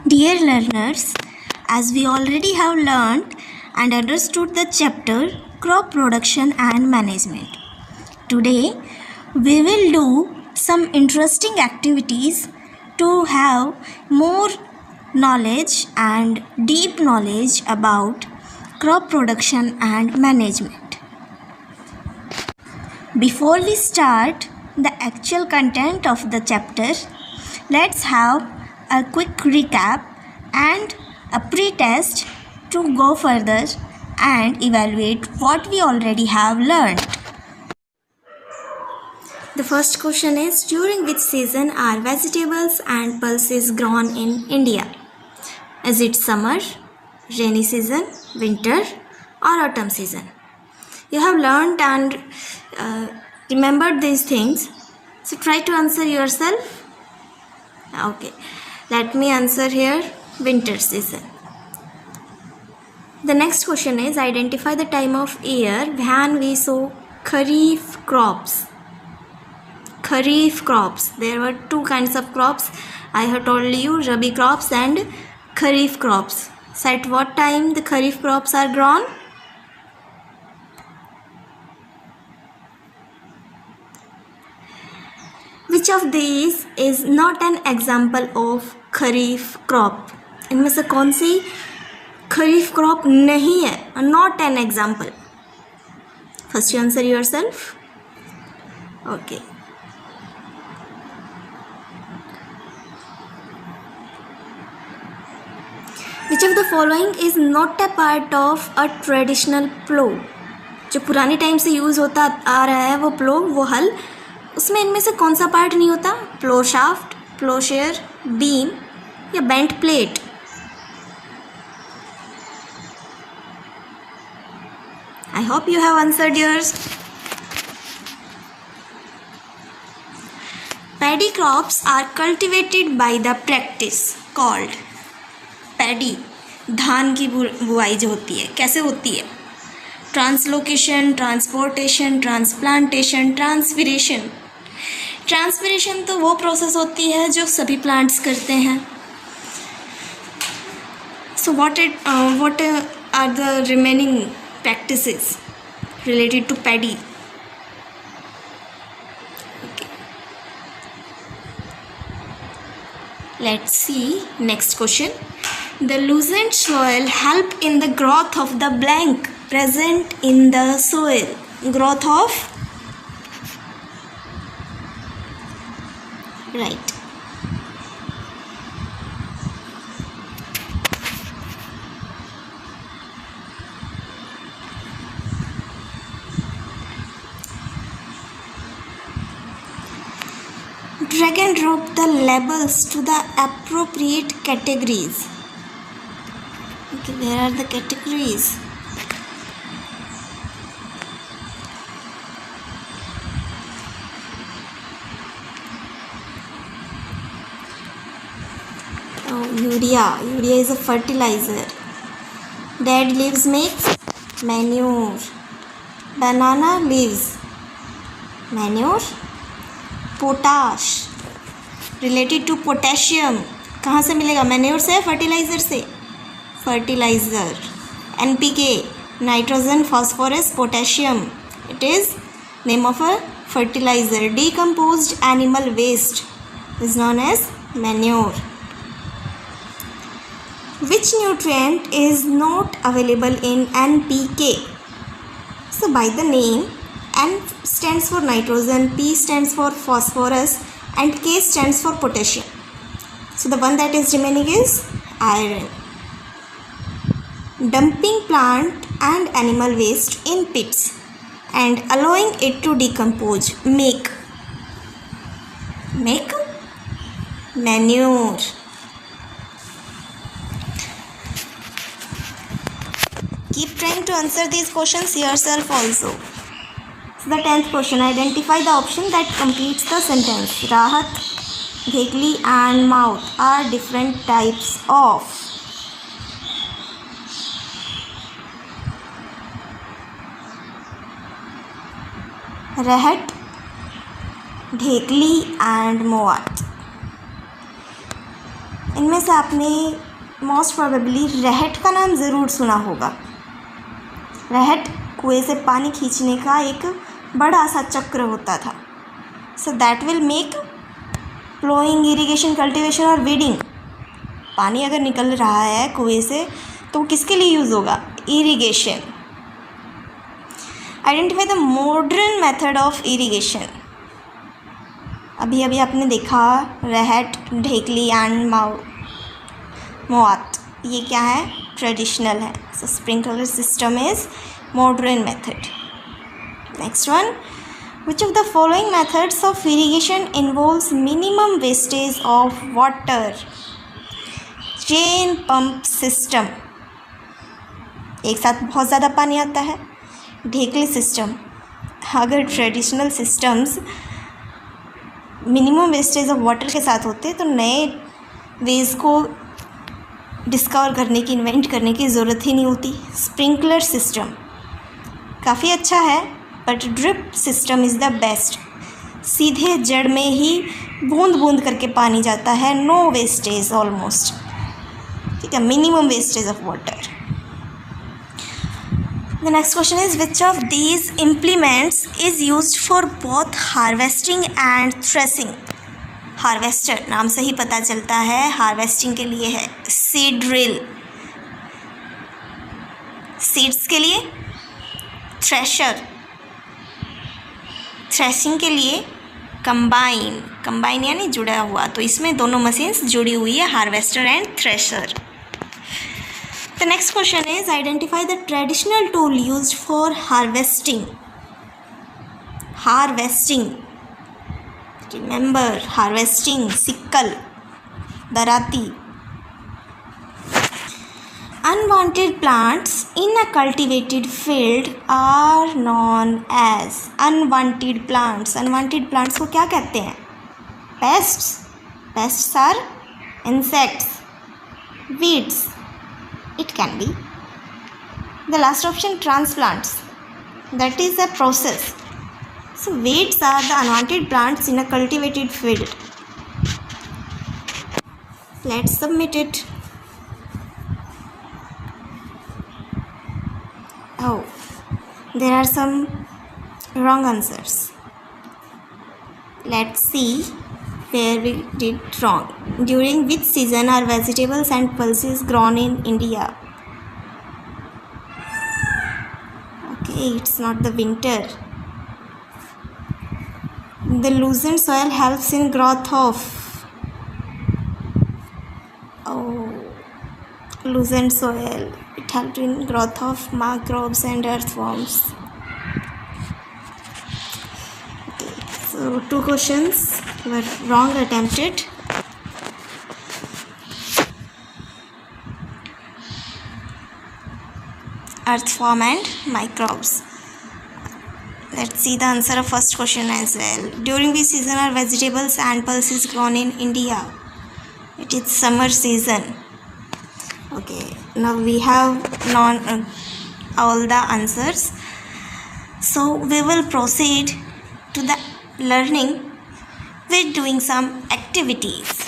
Dear learners, as we already have learned and understood the chapter Crop Production and Management, today we will do some interesting activities to have more knowledge and deep knowledge about crop production and management. Before we start the actual content of the chapter, let's have a quick recap and a pre-test to go further and evaluate what we already have learned. The first question is, during which season are vegetables and pulses grown in India? Is it summer, rainy season, winter or autumn season? You have learned and remembered these things, so try to answer yourself. Okay, let me answer here, winter season. The next question is, identify the time of year when we sow kharif crops. Kharif crops, there were two kinds of crops. I have told you, rabi crops and kharif crops. So at what time the kharif crops are grown? Which of these is not an example of kharif crop? इनमें से कौन सी खरीफ crop नहीं है? Not an example. First you answer yourself. Okay. Which of the following is not a part of a traditional plow? जो पुराने time से use होता आ रहा है वो प्लो, वो हल, उसमें इनमें से कौन सा पार्ट नहीं होता? Plough shaft, plough share, beam या bent plate? I hope you have answered yours. Paddy crops are cultivated by the practice called. Paddy, धान की बुआई जो होती है, कैसे होती है? Translocation, transportation, transplantation, transpiration. Transpiration तो वो प्रोसेस होती है जो सभी प्लांट्स करते हैं. So what are the remaining practices related to paddy? Let's see next question. The loosened soil help in the growth of the blank present in the soil. Growth of? Right. Drag and drop the labels to the appropriate categories. Okay, where are the categories? Oh, urea. Urea is a fertilizer. Dead leaves make manure. Banana leaves, manure. Potash, related to potassium, कहाँ से मिलेगा? Manure से, fertiliser से? Fertiliser. NPK, nitrogen, phosphorus, potassium. It is name of a fertiliser. Decomposed animal waste is known as manure. Which nutrient is not available in NPK? So by the name, N stands for nitrogen, P stands for phosphorus and K stands for potassium. So the one that is remaining is iron. Dumping plant and animal waste in pits and allowing it to decompose make manure. Keep trying to answer these questions yourself also. The 10th question, identify the option that completes the sentence. Rahat, dhekli and mouth are different types of. Rahat, dhekli and moat. इनमें से आपने most probably रहट का नाम ज़रूर सुना होगा। रहट कुएं से पानी खींचने का एक बड़ा सा चक्र होता था। So that will make ploughing, irrigation, cultivation और वीडिंग। पानी अगर निकल रहा है कुएं से तो किसके लिए यूज़ होगा? Irrigation. Identify the modern method of irrigation. अभी अभी आपने देखा रहट, ढेकली एंड मोआत, ये क्या है? ट्रेडिशनल है। So sprinkler system is modern method. Next one, which of the following methods of irrigation involves minimum wastage of water? Chain pump system, एक साथ बहुत ज़्यादा पानी आता है। ढेकली सिस्टम, अगर traditional systems minimum wastage of water के साथ होते तो नए वेज को डिस्कवर करने की, इन्वेंट करने की ज़रूरत ही नहीं होती। स्प्रिंकलर सिस्टम काफ़ी अच्छा है, but drip system is the best. सीधे जड़ में ही बूंद बूंद करके पानी जाता है, नो वेस्टेज ऑलमोस्ट, ठीक है, minimum wastage of water. The next question is which of these implements is used for both harvesting and threshing? Harvester, नाम से ही पता चलता है हार्वेस्टिंग के लिए है। सीड ड्रिल सीड्स के लिए, थ्रेशर थ्रेसिंग के लिए, कंबाइन यानी जुड़ा हुआ, तो इसमें दोनों मशीन्स जुड़ी हुई है, harvester and thresher. The next question is identify the traditional tool used for harvesting. Remember harvesting, sickle, दराती। Unwanted plants in a cultivated field are known as unwanted plants. Unwanted plants को क्या कहते हैं? Pests. Pests are insects, weeds. It can be. The last option, transplants. That is a process. So weeds are the unwanted plants in a cultivated field. Let's submit it. Oh, there are some wrong answers. Let's see where we did wrong. During which season are vegetables and pulses grown in India? Okay, it's not the winter. The loosened soil helps in growth of. Oh, loosened soil. It helped in growth of microbes and earthworms. Okay, so 2 questions were wrong attempted. Earthworm and microbes. Let's see the answer of first question as well. During which season are vegetables and pulses grown in India? It is summer season. Okay, now we have all the answers, so we will proceed to the learning with doing some activities.